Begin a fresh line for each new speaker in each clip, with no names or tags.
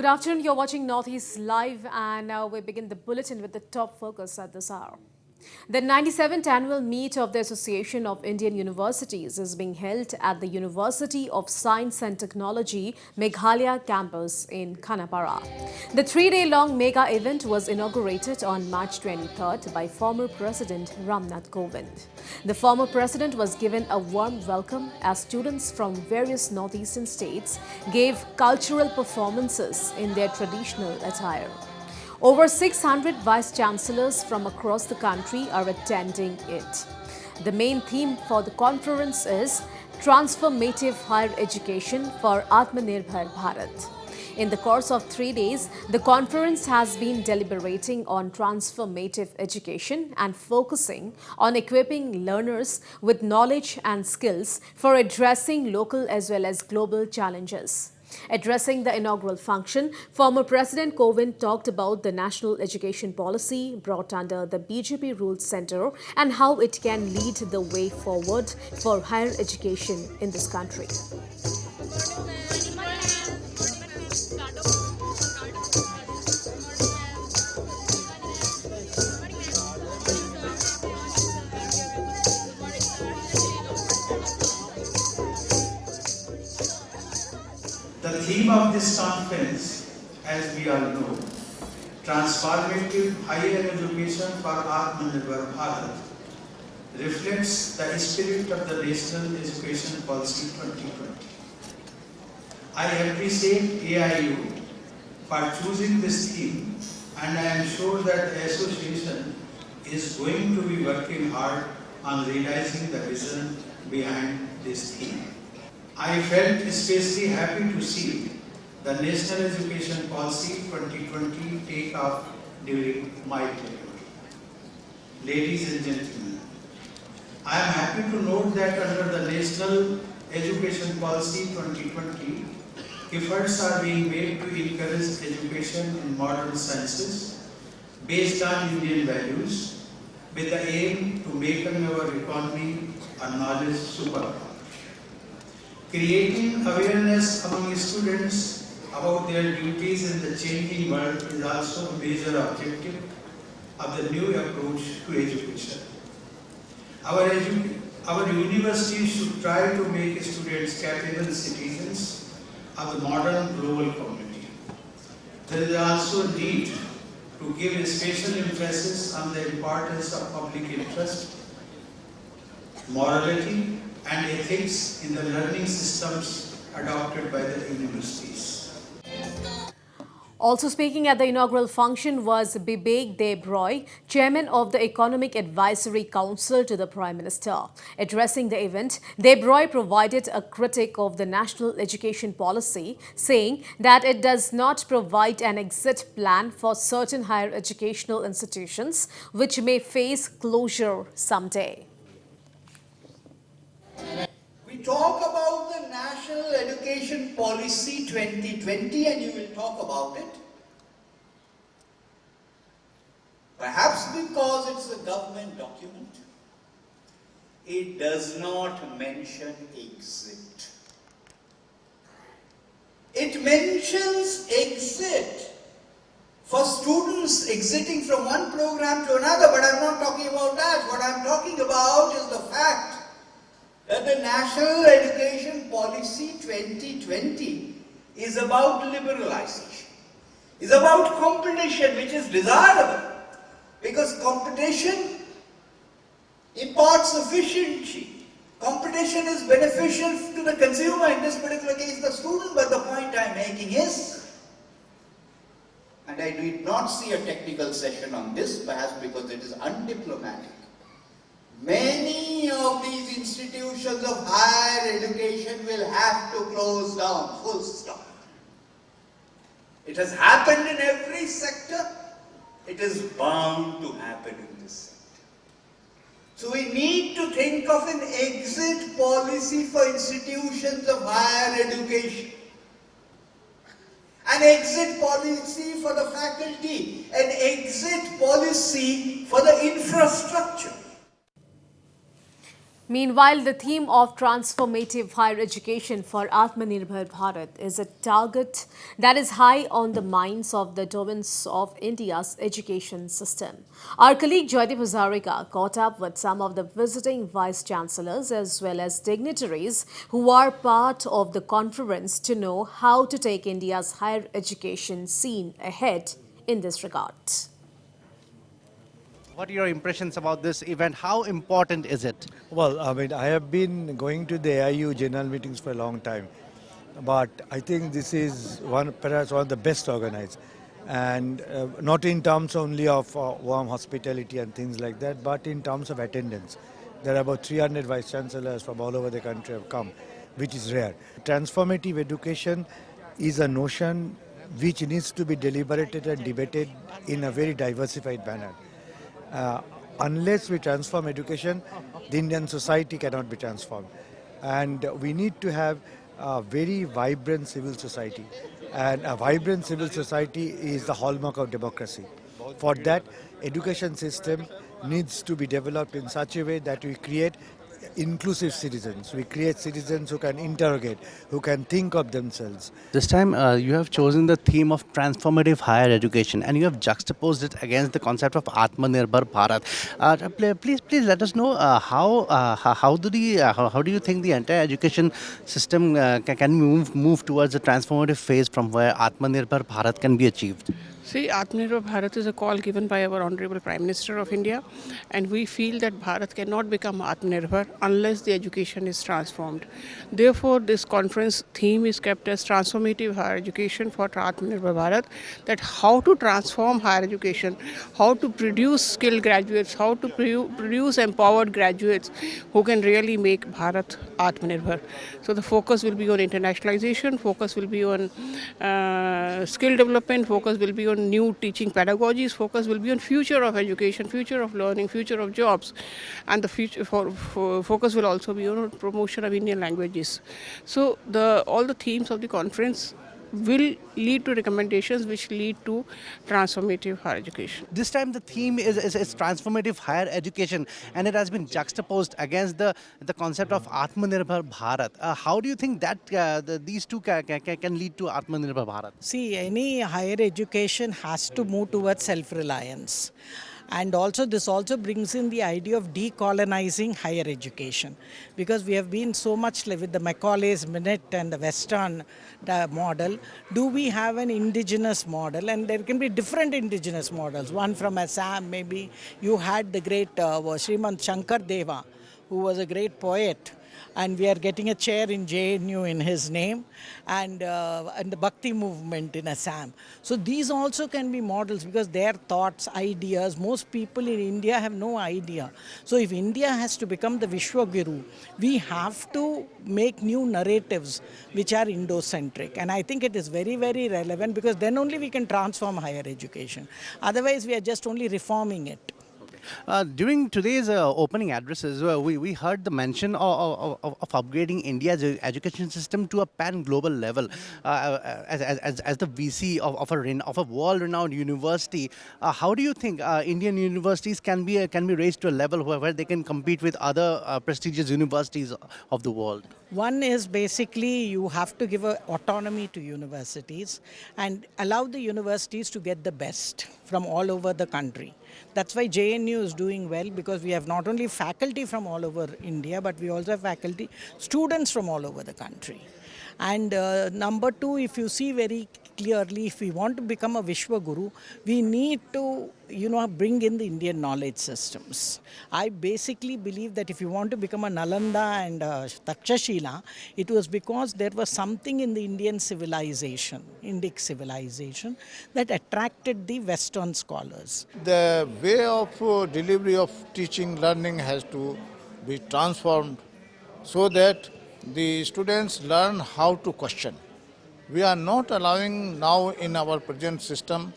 Good afternoon. You're watching Northeast Live, and now we begin the bulletin with the top focus at this hour. The 97th annual meet of the Association of Indian Universities is being held at the University of Science and Technology Meghalaya campus in Khanapara. The three-day-long mega event was inaugurated on March 23rd by former President Ramnath Kovind. The former president was given a warm welcome as students from various northeastern states gave cultural performances in their traditional attire. Over 600 Vice Chancellors from across the country are attending it. The main theme for the conference is Transformative Higher Education for 𝗡𝗢𝗡𝗡 Bharat. In the course of 3 days, the conference has been deliberating on transformative education and focusing on equipping learners with knowledge and skills for addressing local as well as global challenges. Addressing the inaugural function, former President Kovind talked about the national education policy brought under the BJP rule center and how it can lead the way forward for higher education in this country.
The theme of this conference, as we all know, Transformative Higher Education for 𝗡𝗢𝗡𝗡 Bharat, reflects the spirit of the National Education Policy 2020. I appreciate AIU for choosing this theme, and I am sure that the association is going to be working hard on realizing the vision behind this theme. I felt especially happy to see the National Education Policy 2020 take off during my tenure. Ladies and gentlemen, I am happy to note that under the National Education Policy 2020, efforts are being made to encourage education in modern sciences based on Indian values with the aim to make our economy a knowledge superpower. Creating awareness among students about their duties in the changing world is also a major objective of the new approach to education. Our universities should try to make students capable citizens of the modern global community. There is also a need to give a special emphasis on the importance of public interest, morality, and ethics in the learning systems adopted by the universities.
Also speaking at the inaugural function was 𝗡𝗢𝗡𝗓𝗓, Chairman of the Economic Advisory Council to the Prime Minister. Addressing the event, 𝗡𝗢𝗡𝗓 provided a critique of the national education policy, saying that it does not provide an exit plan for certain higher educational institutions which may face closure someday.
We talk about the National Education Policy 2020 and you will talk about it. Perhaps because it's a government document, it does not mention exit. It mentions exit for students exiting from one program to another, but I'm not talking about that. What I'm talking about is the fact that the National Education Policy 2020 is about liberalization, is about competition, which is desirable, because competition imparts efficiency. Competition is beneficial to the consumer, in this particular case the student, but the point I'm making is, and I did not see a technical session on this, perhaps because it is undiplomatic, many of these institutions of higher education will have to close down, full stop. It has happened in every sector. It is bound to happen in this sector. So we need to think of an exit policy for institutions of higher education, an exit policy for the faculty, an exit policy for the infrastructure.
Meanwhile, the theme of transformative higher education for Atimanirbhar Bharat is a target that is high on the minds of the domains of India's education system. Our colleague 𝗟𝗘𝗙𝗘𝗧𝗏 caught up with some of the visiting Vice Chancellors as well as dignitaries who are part of the conference to know how to take India's higher education scene ahead in this regard.
What are your impressions about this event? How important is it?
Well, I mean, I have been going to the AIU general meetings for a long time, but I think this is perhaps one of the best organized, and not in terms only of warm hospitality and things like that, but in terms of attendance. There are about 300 Vice Chancellors from all over the country have come, which is rare. Transformative education is a notion which needs to be deliberated and debated in a very diversified manner. Unless we transform education, the Indian society cannot be transformed. And we need to have a very vibrant civil society. And a vibrant civil society is the hallmark of democracy. For that, education system needs to be developed in such a way that we create inclusive citizens. We create citizens who can interrogate, who can think of themselves.
This time you have chosen the theme of transformative higher education and you have juxtaposed it against the concept of Atimanirbhar Bharat. Please let us know how do you think the entire education system can move towards a transformative phase from where Atimanirbhar Bharat can be achieved?
See, Atimanirbhar Bharat is a call given by our Honorable Prime Minister of India, and we feel that Bharat cannot become Atmanirbhar unless the education is transformed. Therefore, this conference theme is kept as Transformative Higher Education for Atimanirbhar Bharat, that how to transform higher education, how to produce skilled graduates, how to produce empowered graduates who can really make Bharat Atmanirbhar. So the focus will be on internationalization, focus will be on skill development, focus will be on new teaching pedagogies, focus will be on future of education, future of learning, future of jobs, and the future focus will also be on promotion of Indian languages. So all the themes of the conference will lead to recommendations which lead to transformative higher education.
This time the theme is transformative higher education and it has been juxtaposed against the concept of Atmanirbhar Bharat. How do you think that these two can lead to Atmanirbhar Bharat?
See, any higher education has to move towards self-reliance. And also this also brings in the idea of decolonizing higher education, because we have been so much with the Macaulay's Minute and the Western model. Do we have an indigenous model? And there can be different indigenous models. One from Assam, maybe you had the great Srimant Shankar-Deva, who was a great poet. And we are getting a chair in JNU in his name, and the Bhakti movement in Assam. So these also can be models, because their thoughts, ideas, most people in India have no idea. So if India has to become the Vishwa Guru, we have to make new narratives which are Indo-centric. And I think it is very, very relevant, because then only we can transform higher education. Otherwise, we are just only reforming it.
During today's opening addresses, we heard the mention of upgrading India's education system to a pan-global level. As the VC of a world-renowned university, how do you think Indian universities can be raised to a level where they can compete with other prestigious universities of the world?
One is basically you have to give autonomy to universities and allow the universities to get the best from all over the country. That's why JNU is doing well, because we have not only faculty from all over India, but we also have students from all over the country. And number two, if you see very clearly, if we want to become a Vishwa Guru, we need to, bring in the Indian knowledge systems. I basically believe that if you want to become a Nalanda and Takshashila, it was because there was something in the Indian civilization, Indic civilization, that attracted the Western scholars.
The way of delivery of teaching, learning has to be transformed so that the students learn how to question. We are not allowing now in our present system,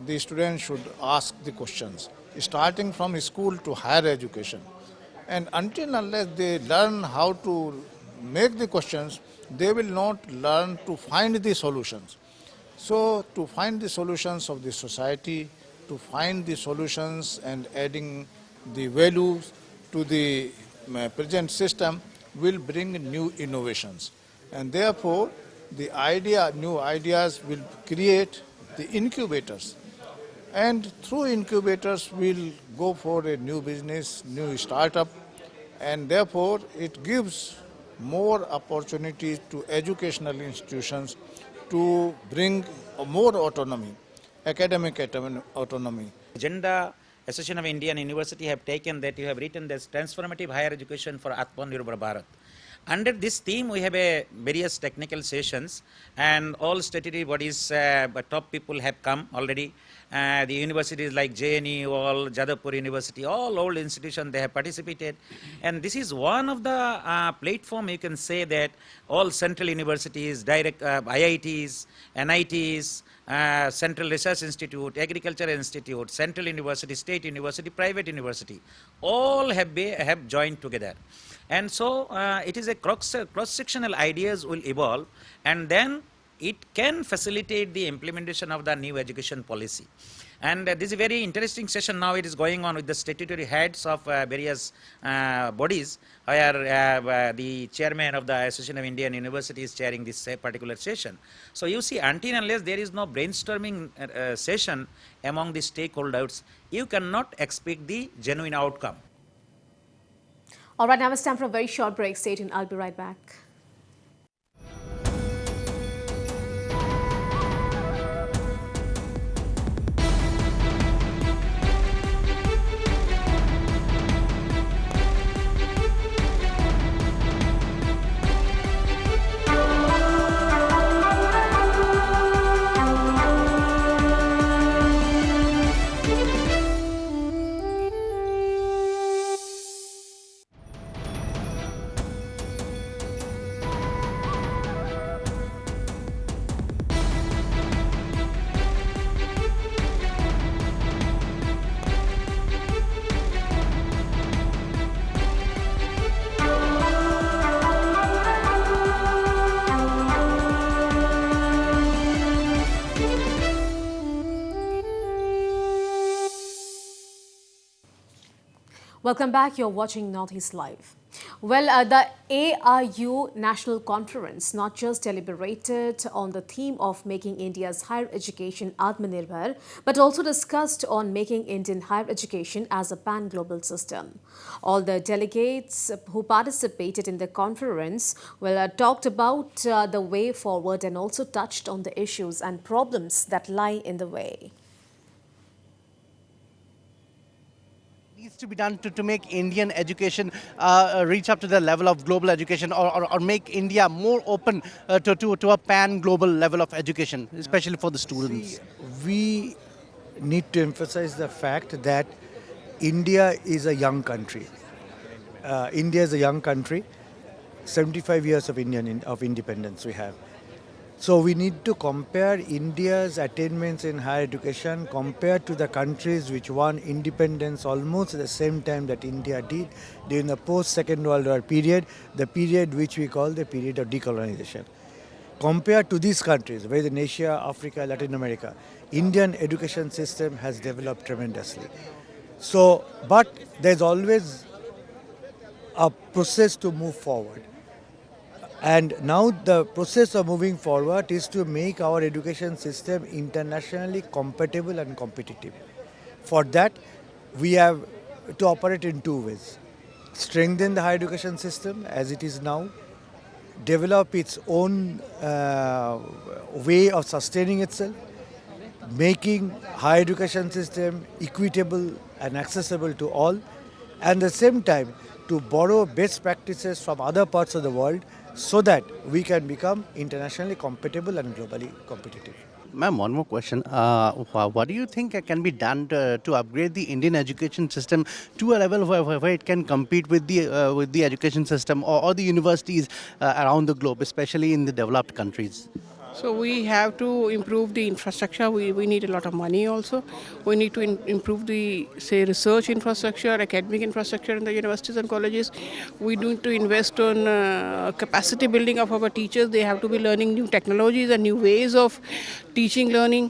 the students should ask the questions, starting from school to higher education. And until unless they learn how to make the questions, they will not learn to find the solutions. So to find the solutions of the society, to find the solutions and adding the values to the present system will bring new innovations. And therefore, new ideas will create the incubators. And through incubators, we'll go for a new business, new startup, and therefore it gives more opportunities to educational institutions to bring more autonomy, academic autonomy.
Agenda Association of Indian University have taken that you have written this Transformative Higher Education for 𝗡𝗢𝗡 Bharat. Under this theme, we have various technical sessions, and all statutory bodies, top people have come already. The universities like JNU, all Jadavpur University, all old institutions, they have participated. And this is one of the platform you can say that all central universities, direct IITs, NITs, Central Research Institute, Agriculture Institute, Central University, State University, Private University, all have joined together. And so it is a cross-sectional ideas will evolve, and then it can facilitate the implementation of the new education policy. And this is a very interesting session now. It is going on with the statutory heads of various bodies, where the chairman of the Association of Indian Universities is chairing this particular session. So you see, until unless there is no brainstorming session among the stakeholders, you cannot expect the genuine outcome.
All right, now it's time for a very short break. Stay tuned. I'll be right back. Welcome back. You're watching Northeast Live. Well, the ARU National Conference not just deliberated on the theme of making India's higher education Atimanirbhar, but also discussed on making Indian higher education as a pan-global system. All the delegates who participated in the conference talked about the way forward and also touched on the issues and problems that lie in the way.
Needs to be done to make Indian education reach up to the level of global education, or make India more open to a pan-global level of education, especially for the students?
See, we need to emphasize the fact that India is a young country. India is a young country. 75 years of independence we have. So we need to compare India's attainments in higher education compared to the countries which won independence almost at the same time that India did during the post-Second World War period, the period which we call the period of decolonization. Compared to these countries, whether in Asia, Africa, Latin America, Indian education system has developed tremendously. So, but there's always a process to move forward. And now the process of moving forward is to make our education system internationally compatible and competitive. For that, we have to operate in two ways. Strengthen the higher education system as it is now, develop its own way of sustaining itself, making higher education system equitable and accessible to all, and at the same time to borrow best practices from other parts of the world so that we can become internationally compatible and globally competitive.
Ma'am, one more question. What do you think can be done to upgrade the Indian education system to a level where it can compete with the education system or the universities around the globe, especially in the developed countries?
So we have to improve the infrastructure. We need a lot of money also. We need to improve the, say, research infrastructure, academic infrastructure in the universities and colleges. We need to invest on capacity building of our teachers. They have to be learning new technologies and new ways of teaching learning.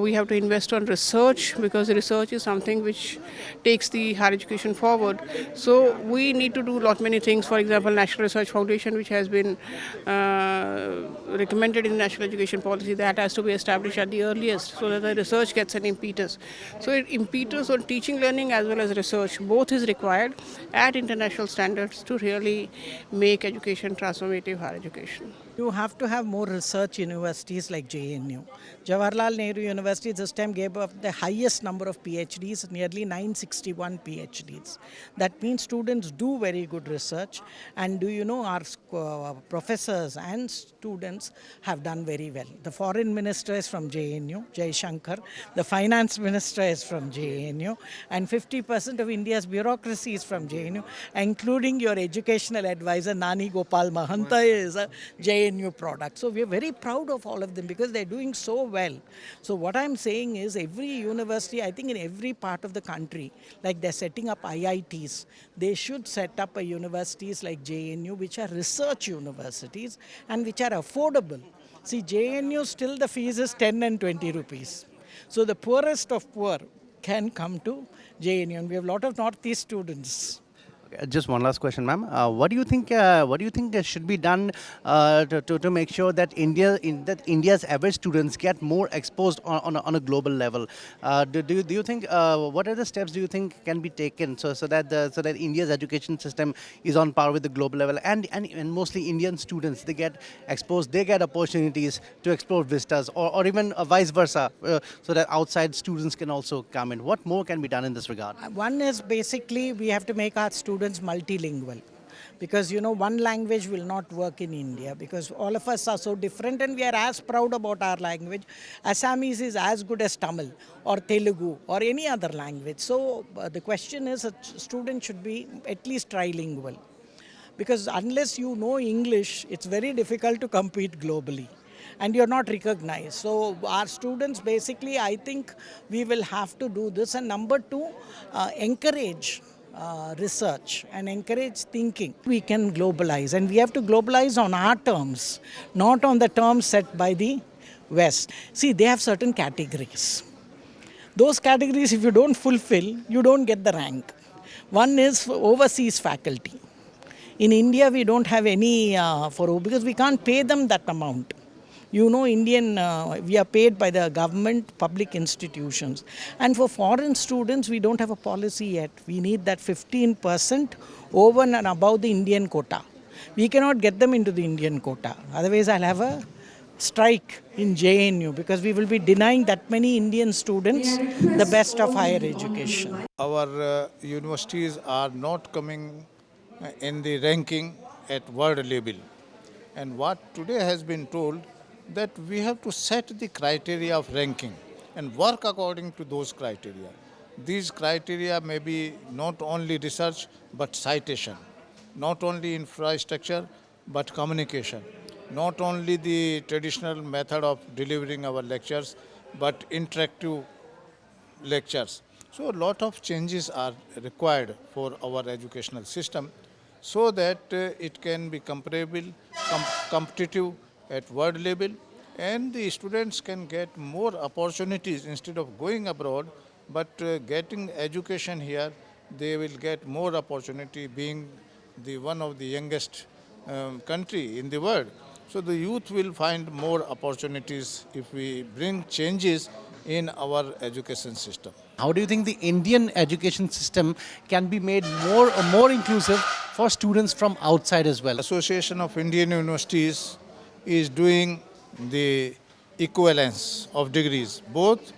We have to invest on research, because research is something which takes the higher education forward. So we need to do many things. For example, National Research Foundation, which has been recommended in the National Education Policy, that has to be established at the earliest so that the research gets an impetus. So impetus on teaching learning as well as research, both is required at international standards to really make education transformative higher education.
You have to have more research universities like JNU. Jawaharlal Nehru University this time gave up the highest number of PhDs, nearly 961 PhDs. That means students do very good research, and our professors and students have done very well. The foreign minister is from JNU, Jai Shankar. The finance minister is from JNU, and 50% of India's bureaucracy is from JNU, including your educational advisor Nani Gopal Mahanta is a JNU product. So we are very proud of all of them because they're doing so well. So what I'm saying is every university, I think in every part of the country, like they're setting up IITs, they should set up a universities like JNU, which are research universities and which are affordable. See, JNU still the fees is 10 and 20 rupees. So the poorest of poor can come to JNU, and we have a lot of Northeast students.
Just one last question, ma'am. What do you think? Should be done to make sure that India's average students get more exposed on a global level? Do you think what are the steps do you think can be taken so that India's education system is on par with the global level, and mostly Indian students, they get exposed, they get opportunities to explore vistas, or even vice versa, so that outside students can also come in? What more can be done in this regard?
One is basically we have to make our students multilingual, because one language will not work in India, because all of us are so different and we are as proud about our language. Assamese is as good as Tamil or Telugu or any other language. So the question is a student should be at least trilingual, because unless you know English, it's very difficult to compete globally and you're not recognized. So our students, basically, I think we will have to do this. And number two, encourage research and encourage thinking. We can globalize, and we have to globalize on our terms, not on the terms set by the West. See, they have certain categories. Those categories, if you don't fulfill, you don't get the rank. One is overseas faculty. In India, we don't have any because we can't pay them that amount. We are paid by the government, public institutions. And for foreign students, we don't have a policy yet. We need that 15% over and above the Indian quota. We cannot get them into the Indian quota. Otherwise, I'll have a strike in JNU, because we will be denying that many Indian students the best of higher education.
Our universities are not coming in the ranking at world level. And what today has been told, that we have to set the criteria of ranking and work according to those criteria. These criteria may be not only research but citation, not only infrastructure but communication, not only the traditional method of delivering our lectures but interactive lectures. So a lot of changes are required for our educational system so that it can be comparable, competitive at world level, and the students can get more opportunities instead of going abroad, but getting education here. They will get more opportunity, being one of the youngest country in the world. So the youth will find more opportunities if we bring changes in our education system.
How do you think the Indian education system can be made more inclusive for students from outside as well?
Association of Indian Universities is doing the equivalence of degrees, both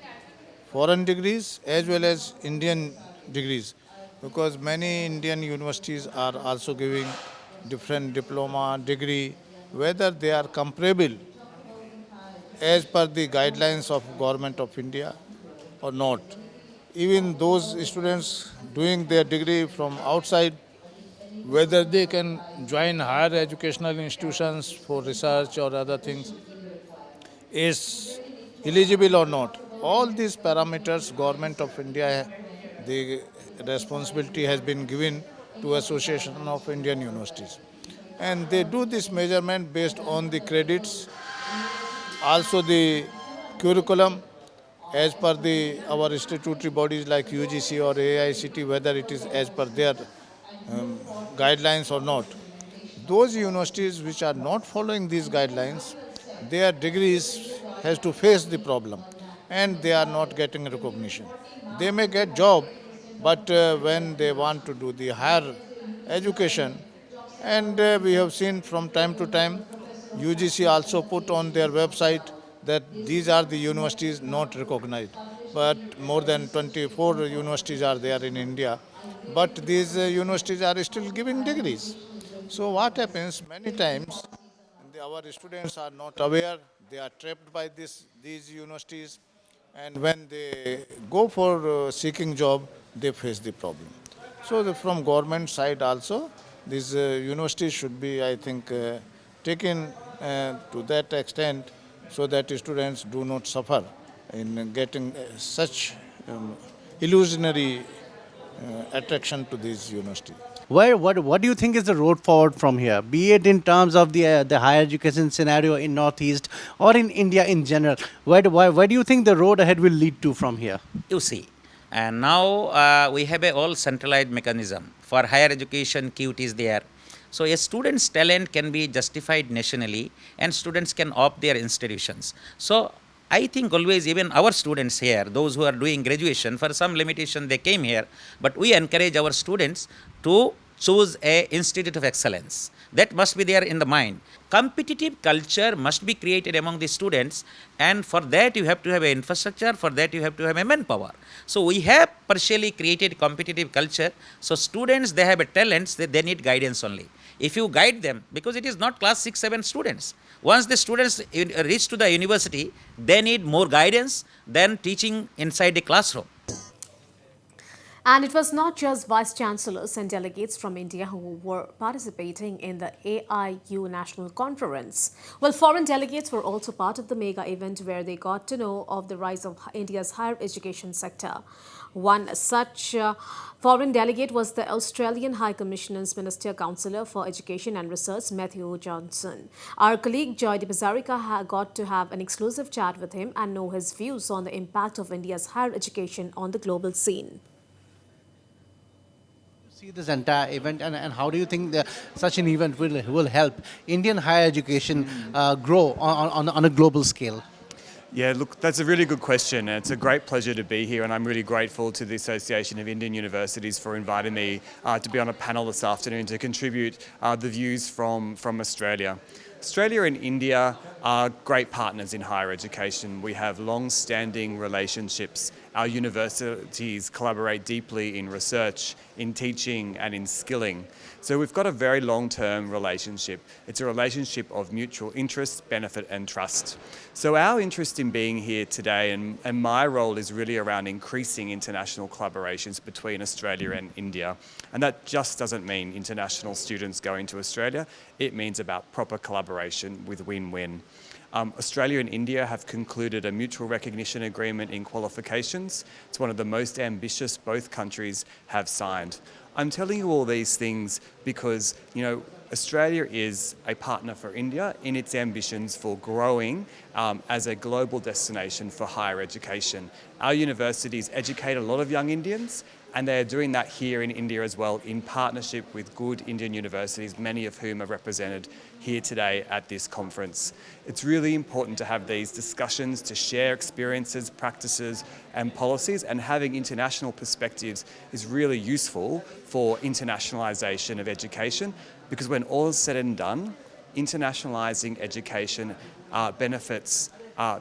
foreign degrees as well as Indian degrees, because many Indian universities are also giving different diploma, degree, whether they are comparable as per the guidelines of Government of India or not. Even those students doing their degree from outside, whether they can join higher educational institutions for research or other things, is eligible or not. All these parameters, Government of India, the responsibility has been given to Association of Indian Universities. And they do this measurement based on the credits, also the curriculum as per our statutory bodies like UGC or AICT, whether it is as per their guidelines or not. Those universities which are not following these guidelines, their degrees has to face the problem and they are not getting recognition. They may get job, but when they want to do the higher education, and we have seen from time to time, UGC also put on their website that these are the universities not recognized. But more than 24 universities are there in India, but these universities are still giving degrees. So what happens many times, our students are not aware, they are trapped by these universities, and when they go for seeking job, they face the problem. So from government side also, these universities should be, I think, taken to that extent so that students do not suffer in getting such illusionary attraction to these universities.
What do you think is the road forward from here, be it in terms of the higher education scenario in Northeast or in India in general? Where do you think the road ahead will lead to from here?
You see, and now we have a all centralized mechanism for higher education. QT is there. So a student's talent can be justified nationally and students can opt their institutions. So I think always even our students here, those who are doing graduation, for some limitation they came here, but we encourage our students to choose a institute of excellence. That must be there in the mind. Competitive culture must be created among the students, and for that you have to have an infrastructure, for that you have to have a manpower. So we have partially created competitive culture. So students, they have a talents, they need guidance only. If you guide them, because it is not class 6, 7 students. Once the students reach to the university, they need more guidance than teaching inside the classroom.
And it was not just Vice Chancellors and delegates from India who were participating in the AIU National Conference. Well, foreign delegates were also part of the mega event where they got to know of the rise of India's higher education sector. One such foreign delegate was the Australian High Commissioner's Minister Counselor for Education and Research, Matthew Johnson. Our colleague 𝗟𝗓𝗘𝗔𝗬𝗔 got to have an exclusive chat with him and know his views on the impact of India's higher education on the global scene.
See this entire event, and how do you think such an event will help Indian higher education grow on a global scale?
Yeah, look, that's a really good question, and it's a great pleasure to be here, and I'm really grateful to the Association of Indian Universities for inviting me to be on a panel this afternoon to contribute the views from Australia. Australia and India are great partners in higher education. We have long-standing relationships. Our universities collaborate deeply in research, in teaching and in skilling. So we've got a very long-term relationship. It's a relationship of mutual interest, benefit and trust. So our interest in being here today and my role is really around increasing international collaborations between Australia and India. And that just doesn't mean international students going to Australia. It means about proper collaboration with win-win. Australia and India have concluded a mutual recognition agreement in qualifications. It's one of the most ambitious both countries have signed. I'm telling you all these things because, Australia is a partner for India in its ambitions for growing as a global destination for higher education. Our universities educate a lot of young Indians, and they are doing that here in India as well in partnership with good Indian universities, many of whom are represented here today at this conference. It's really important to have these discussions, to share experiences, practices and policies, and having international perspectives is really useful for internationalisation of education, because when all is said and done, internationalising education benefits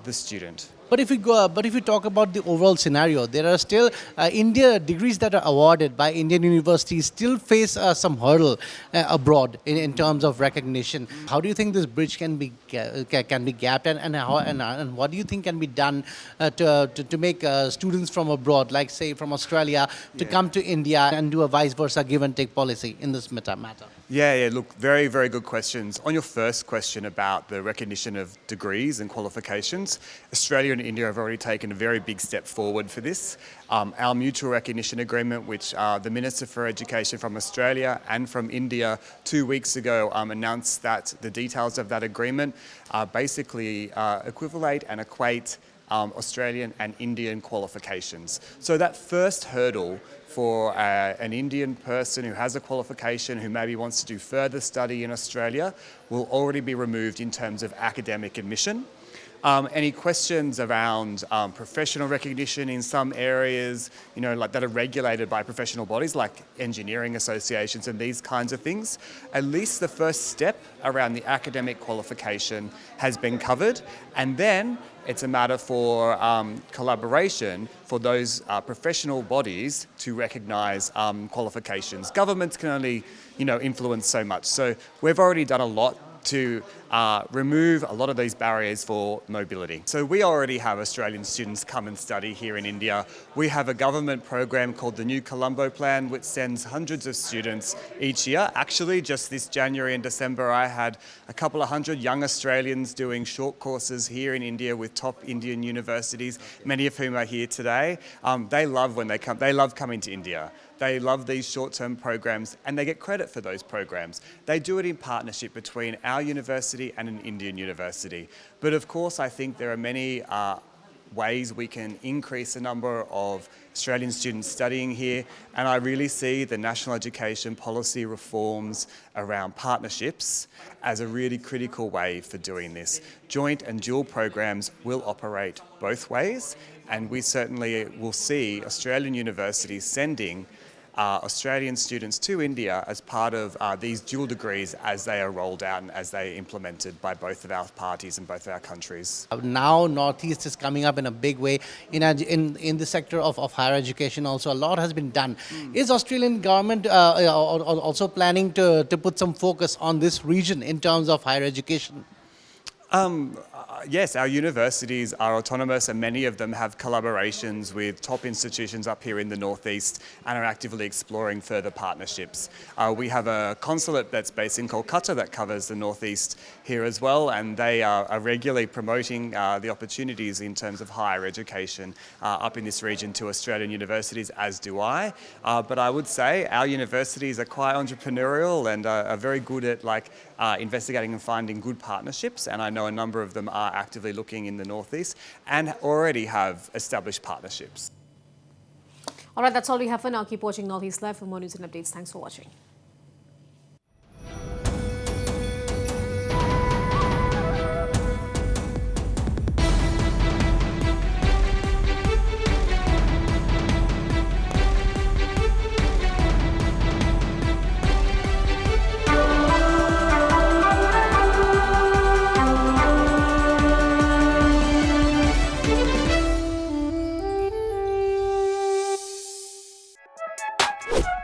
the student.
But if we talk about the overall scenario, there are still India degrees that are awarded by Indian universities still face some hurdle abroad in terms of recognition. How do you think this bridge can be gapped, and what do you think can be done to make students from abroad, like say from Australia, to come to India and do a vice versa give and take policy in this matter?
Yeah, look, very, very good questions. On your first question about the recognition of degrees and qualifications, Australia and India have already taken a very big step forward for this. Our mutual recognition agreement, which the Minister for Education from Australia and from India 2 weeks ago announced that the details of that agreement basically equivalate and equate Australian and Indian qualifications. So that first hurdle for an Indian person who has a qualification, who maybe wants to do further study in Australia, will already be removed in terms of academic admission. Any questions around professional recognition in some areas, like that are regulated by professional bodies like engineering associations and these kinds of things, at least the first step around the academic qualification has been covered. And then it's a matter for collaboration for those professional bodies to recognise qualifications. Governments can only, influence so much. So we've already done a lot to remove a lot of these barriers for mobility. So we already have Australian students come and study here in India. We have a government program called the New Colombo Plan, which sends hundreds of students each year. Actually, just this January and December, I had a couple of hundred young Australians doing short courses here in India with top Indian universities, many of whom are here today. They love when they come. They love coming to India. They love these short-term programs and they get credit for those programs. They do it in partnership between our university and an Indian university. But of course, I think there are many ways we can increase the number of Australian students studying here, and I really see the national education policy reforms around partnerships as a really critical way for doing this. Joint and dual programs will operate both ways, and we certainly will see Australian universities sending Australian students to India as part of these dual degrees as they are rolled out and as they are implemented by both of our parties and both of our countries.
Now Northeast is coming up in a big way in the sector of higher education. Also, a lot has been done. Is Australian government also planning to put some focus on this region in terms of higher education?
Yes, our universities are autonomous and many of them have collaborations with top institutions up here in the Northeast and are actively exploring further partnerships. We have a consulate that's based in 𝗡𝗚𝗏 that covers the Northeast here as well, and they are regularly promoting the opportunities in terms of higher education up in this region to Australian universities, as do I. But I would say our universities are quite entrepreneurial and are very good at investigating and finding good partnerships, and I know a number of them are actively looking in the Northeast and already have established partnerships.
All right, that's all we have for now. Keep watching Northeast Live for more news and updates. Thanks for watching.
You